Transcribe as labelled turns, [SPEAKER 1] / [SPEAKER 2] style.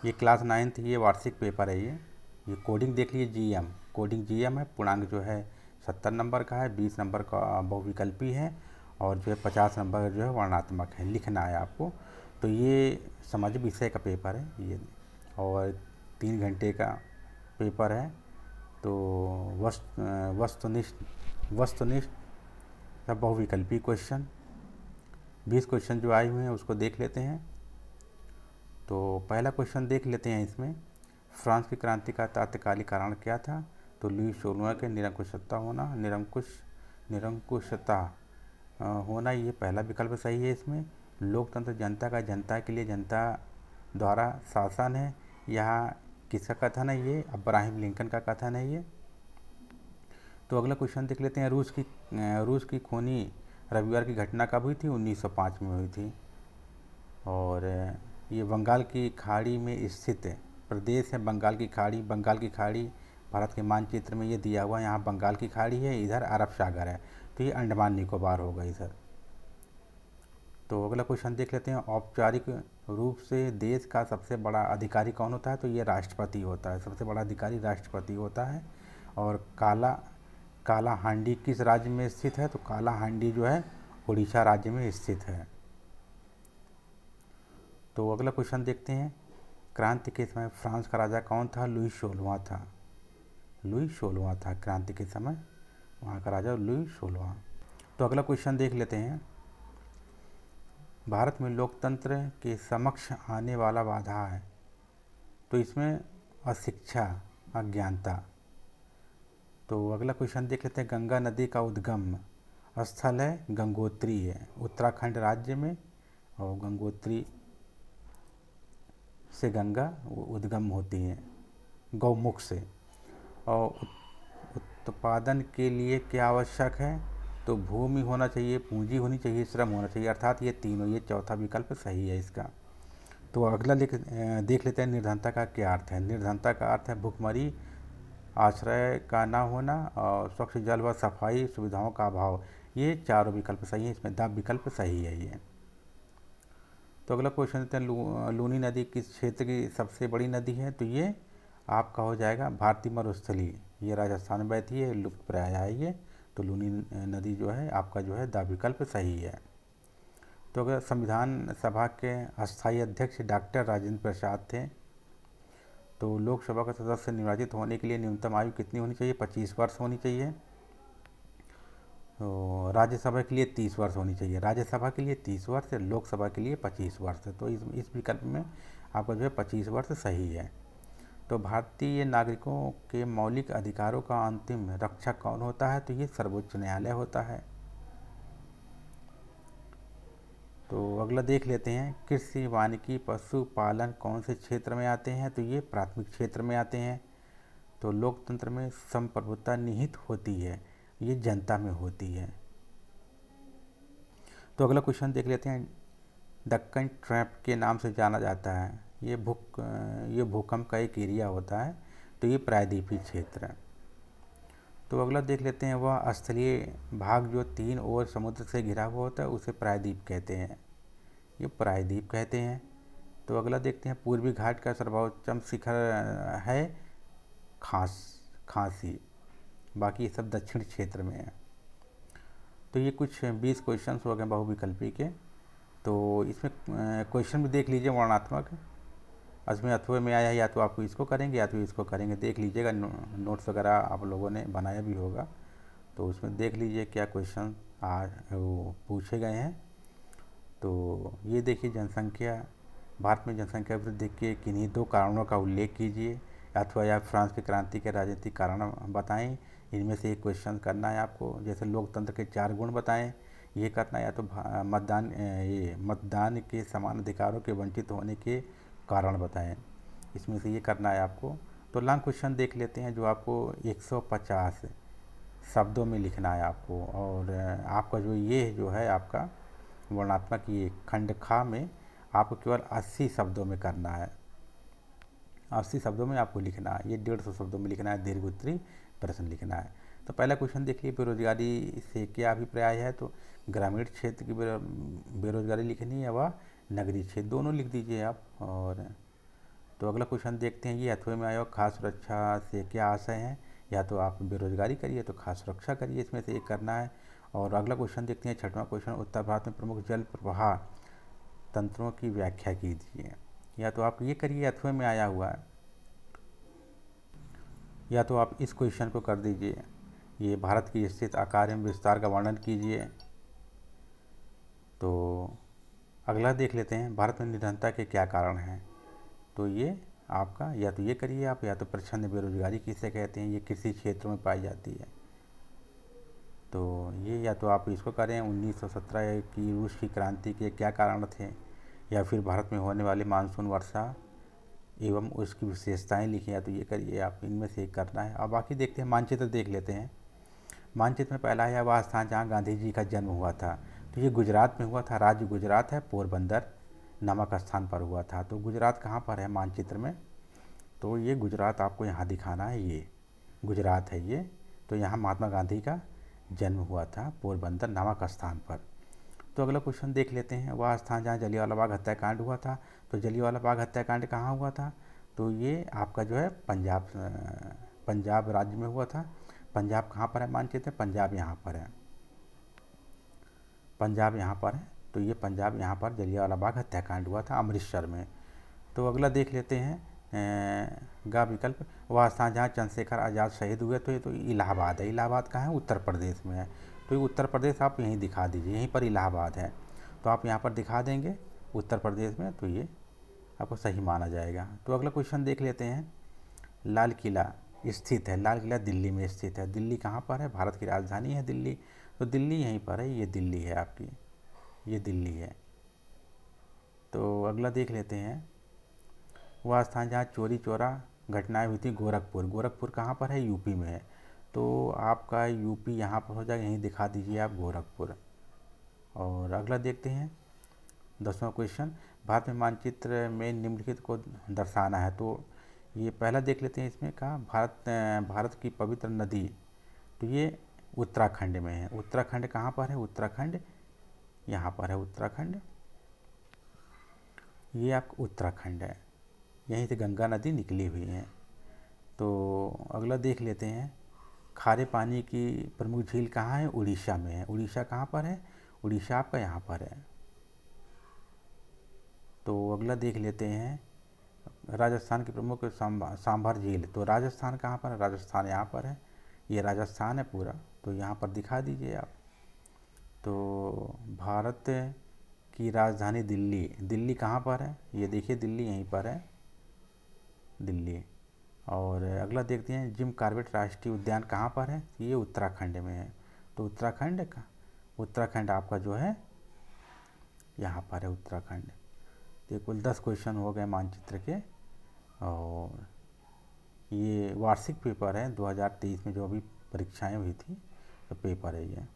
[SPEAKER 1] ये class 9th ये वार्षिक पेपर है। ये कोडिंग देख लीजिए, जीएम कोडिंग जीएम है। पूर्णांक जो है 70 नंबर का है, 20 नंबर का बहुविकल्पी है और जो है 50 नंबर का जो है वर्णात्मक है, लिखना है आपको। तो ये समाज विषय का पेपर है ये, और 3 घंटे का पेपर है। तो वस्तुनिष्ठ सब बहुविकल्पी क्वेश्चन 20 क्वेश्चन जो आए हुए हैं उसको देख लेते हैं। तो पहला क्वेश्चन देख लेते हैं इसमें, फ्रांस की क्रांति का तात्कालिक कारण क्या था? तो लुई 16वां के निरंकुशता होना, ये पहला विकल्प सही है। इसमें लोकतंत्र जनता का, जनता के लिए जनता द्वारा शासन है। यहाँ किसका कथन है? ये अब्राहम लिंकन का कथन है ये। तो अगला क्वेश्चन देख लेते हैं, रूस की खूनी रविवार की घटना कब हुई थी? 1905 में हुई थी। और ये बंगाल की खाड़ी में स्थित प्रदेश है बंगाल की खाड़ी। बंगाल की खाड़ी भारत के मानचित्र में ये दिया हुआ है, यहाँ बंगाल की खाड़ी है, इधर अरब सागर है, तो ये अंडमान निकोबार होगा इधर। तो अगला क्वेश्चन देख लेते हैं, औपचारिक रूप से देश का सबसे बड़ा अधिकारी कौन होता है? तो ये राष्ट्रपति होता है, सबसे बड़ा अधिकारी राष्ट्रपति होता है। और काला हांडी किस राज्य में स्थित है? तो काला हांडी जो है उड़ीसा राज्य में स्थित है। तो अगला क्वेश्चन देखते हैं, क्रांति के समय फ्रांस का राजा कौन था? लुई 16वां था। लुई 16वां था क्रांति के समय, वहाँ का राजा लुई 16वां। तो अगला क्वेश्चन देख लेते हैं, भारत में लोकतंत्र के समक्ष आने वाला बाधा है? तो इसमें अशिक्षा, अज्ञानता। तो अगला क्वेश्चन देख लेते हैं, गंगा नदी का उद्गम स्थल है गंगोत्री है, उत्तराखंड राज्य में। और गंगोत्री से गंगा उद्गम होती है गौमुख से। और उत्पादन के लिए क्या आवश्यक है? तो भूमि होना चाहिए, पूंजी होनी चाहिए, श्रम होना चाहिए, अर्थात ये तीनों, ये चौथा विकल्प सही है इसका। तो अगला देख लेते हैं, निर्धनता का क्या अर्थ है? निर्धनता का अर्थ है भुखमरी, आश्रय का ना होना और स्वच्छ जल व सफाई सुविधाओं का अभाव। ये चारों विकल्प सही है, इसमें द विकल्प सही है ये। तो अगला क्वेश्चन देते हैं, लूनी नदी किस क्षेत्र की सबसे बड़ी नदी है? तो ये आपका हो जाएगा भारतीय मरुस्थली, ये राजस्थान में बहती है, लुप्त प्राय है ये। तो लूनी नदी जो है आपका जो है द विकल्प सही है। तो अगर संविधान सभा के अस्थायी अध्यक्ष डॉक्टर राजेंद्र प्रसाद थे। तो लोकसभा का सदस्य निर्वाचित होने के लिए न्यूनतम आयु कितनी होनी चाहिए? 25 वर्ष होनी चाहिए। तो राज्यसभा के लिए 30 वर्ष होनी चाहिए, राज्यसभा के लिए 30 वर्ष, लोकसभा के लिए 25 वर्ष। तो इस विकल्प में आपका जो है 25 वर्ष सही है। तो भारतीय नागरिकों के मौलिक अधिकारों का अंतिम रक्षक कौन होता है? तो ये सर्वोच्च न्यायालय होता है। तो अगला देख लेते हैं, कृषि वानिकी पशुपालन कौन से क्षेत्र में आते हैं? तो ये प्राथमिक क्षेत्र में आते हैं। तो लोकतंत्र में संप्रभुता निहित होती है, ये जनता में होती है। तो अगला क्वेश्चन देख लेते हैं, दक्कन ट्रैप के नाम से जाना जाता है, ये भूकंप का एक एरिया होता है। तो ये प्रायद्वीपीय क्षेत्र है। तो अगला देख लेते हैं, वह स्थलीय भाग जो 3 ओर समुद्र से घिरा हुआ होता है उसे प्रायद्वीप कहते हैं, ये प्रायद्वीप कहते हैं। तो अगला देखते हैं, पूर्वी घाट का सर्वोच्चम शिखर है खांसी, बाकी ये सब दक्षिण क्षेत्र में है। तो ये कुछ 20 क्वेश्चन हो गए बहुविकल्पी के। तो इसमें क्वेश्चन भी देख लीजिए वर्णात्मक, इसमें अथवा में आया है, या तो आपको इसको करेंगे या तो इसको करेंगे, देख लीजिएगा। नोट्स वगैरह आप लोगों ने बनाया भी होगा, तो उसमें देख लीजिए क्या क्वेश्चन वो पूछे गए हैं। तो ये देखिए, भारत में जनसंख्या वृद्धि के किन्हीं 2 कारणों का उल्लेख कीजिए, अथवा या फ्रांस की क्रांति के राजनीतिक कारण बताएं। इनमें से एक क्वेश्चन करना है आपको, जैसे लोकतंत्र के 4 गुण बताएं, ये करना है। या तो मतदान के समान अधिकारों के वंचित होने के कारण बताएं, इसमें से ये करना है आपको। तो लॉन्ग क्वेश्चन देख लेते हैं, जो आपको 150 शब्दों में लिखना है आपको। और आपका जो है आपका वर्णात्मक, ये खंड खा में आपको केवल 80 शब्दों में करना है, 80 शब्दों में आपको लिखना है, ये 150 शब्दों में लिखना है, दीर्घ उत्तरी प्रश्न लिखना है। तो पहला क्वेश्चन देखिए, बेरोजगारी से क्या अभिप्राय है? तो ग्रामीण क्षेत्र की बेरोजगारी लिखनी है व नगरीय क्षेत्र, दोनों लिख दीजिए आप। और तो अगला क्वेश्चन देखते हैं, ये हथवे में आयोग खास सुरक्षा से क्या आशय है। या तो आप बेरोजगारी करिए तो खास सुरक्षा करिए, इसमें से एक करना है। और अगला क्वेश्चन देखते हैं, छठवां क्वेश्चन, उत्तर भारत में प्रमुख जल प्रवाह तंत्रों की व्याख्या कीजिए। या तो आप ये करिए, अथवा में आया हुआ है, या तो आप इस क्वेश्चन को कर दीजिए, ये भारत की स्थित आकार एवं विस्तार का वर्णन कीजिए। तो अगला देख लेते हैं, भारत में निधनता के क्या कारण हैं। तो ये आपका या तो ये करिए आप, या तो प्रच्छन्न बेरोजगारी किसे कहते हैं, ये कृषि क्षेत्रों में पाई जाती है। तो ये या तो आप इसको करें, 1917 की रूस की क्रांति के क्या कारण थे, या फिर भारत में होने वाली मानसून वर्षा एवं उसकी विशेषताएं लिखी, या तो ये करिए आप, इनमें से एक करना है। अब बाकी देखते हैं, मानचित्र देख लेते हैं। मानचित्र में पहला है वह स्थान जहाँ गांधी जी का जन्म हुआ था। तो ये गुजरात में हुआ था, राज्य गुजरात है, पोरबंदर नामक स्थान पर हुआ था। तो गुजरात कहाँ पर है मानचित्र में, तो ये गुजरात आपको यहाँ दिखाना है, ये गुजरात है ये। तो यहाँ महात्मा गांधी का जन्म हुआ था पोरबंदर नामक स्थान पर। तो अगला क्वेश्चन देख लेते हैं, वह स्थान जहाँ जलियांवाला बाग हत्याकांड हुआ था। तो जलियांवाला बाग हत्याकांड कहाँ हुआ था, तो ये आपका जो है पंजाब राज्य में हुआ था। पंजाब कहाँ पर है मानचित्र, पंजाब यहाँ पर है, पंजाब यहाँ पर है। तो ये पंजाब यहाँ पर जलियांवाला बाग हत्याकांड हुआ था अमृतसर में। तो अगला देख लेते हैं गा विकल्प, वह स्थान जहाँ चंद्रशेखर आज़ाद शहीद हुए। तो ये तो इलाहाबाद है, इलाहाबाद कहाँ है, उत्तर प्रदेश में है। तो ये उत्तर प्रदेश आप यहीं दिखा दीजिए, यहीं पर इलाहाबाद है, तो आप यहाँ पर दिखा देंगे उत्तर प्रदेश में, तो ये आपको सही माना जाएगा। तो अगला क्वेश्चन देख लेते हैं, लाल किला स्थित है, लाल किला दिल्ली में स्थित है। दिल्ली कहाँ पर है, भारत की राजधानी है दिल्ली, तो दिल्ली यहीं पर है, ये दिल्ली है आपकी, ये दिल्ली है। तो अगला देख लेते हैं, वह स्थान जहाँ चोरी चोरा घटनाएं हुई थी, गोरखपुर। गोरखपुर कहाँ पर है, यूपी में है। तो आपका यूपी यहाँ पर हो जाएगा, यहीं दिखा दीजिए आप गोरखपुर। और अगला देखते हैं 10वां क्वेश्चन, भारत में मानचित्र में निम्नलिखित को दर्शाना है। तो ये पहला देख लेते हैं, इसमें कहा भारत की पवित्र नदी। तो ये उत्तराखंड में है। उत्तराखंड कहाँ पर है, उत्तराखंड यहाँ पर है, उत्तराखंड ये आपका उत्तराखंड है, यहीं से गंगा नदी निकली हुई है। तो अगला देख लेते हैं, खारे पानी की प्रमुख झील कहाँ है, उड़ीसा में है। उड़ीसा कहाँ पर है, उड़ीसा आपका यहाँ पर है। तो अगला देख लेते हैं, राजस्थान की प्रमुख सांभर झील। तो राजस्थान कहाँ पर है, राजस्थान यहाँ पर है, ये राजस्थान है पूरा, तो यहाँ पर दिखा दीजिए आप। तो भारत की राजधानी दिल्ली, दिल्ली कहाँ पर है, ये देखिए दिल्ली यहीं पर है, दिल्ली। और अगला देखते हैं, जिम कॉर्बेट राष्ट्रीय उद्यान कहाँ पर है, ये उत्तराखंड में है। तो उत्तराखंड का, उत्तराखंड आपका जो है यहाँ पर है, उत्तराखंड। तो कुल 10 क्वेश्चन हो गए मानचित्र के, और ये वार्षिक पेपर है 2023 में जो अभी परीक्षाएं हुई थी, तो पेपर है ये।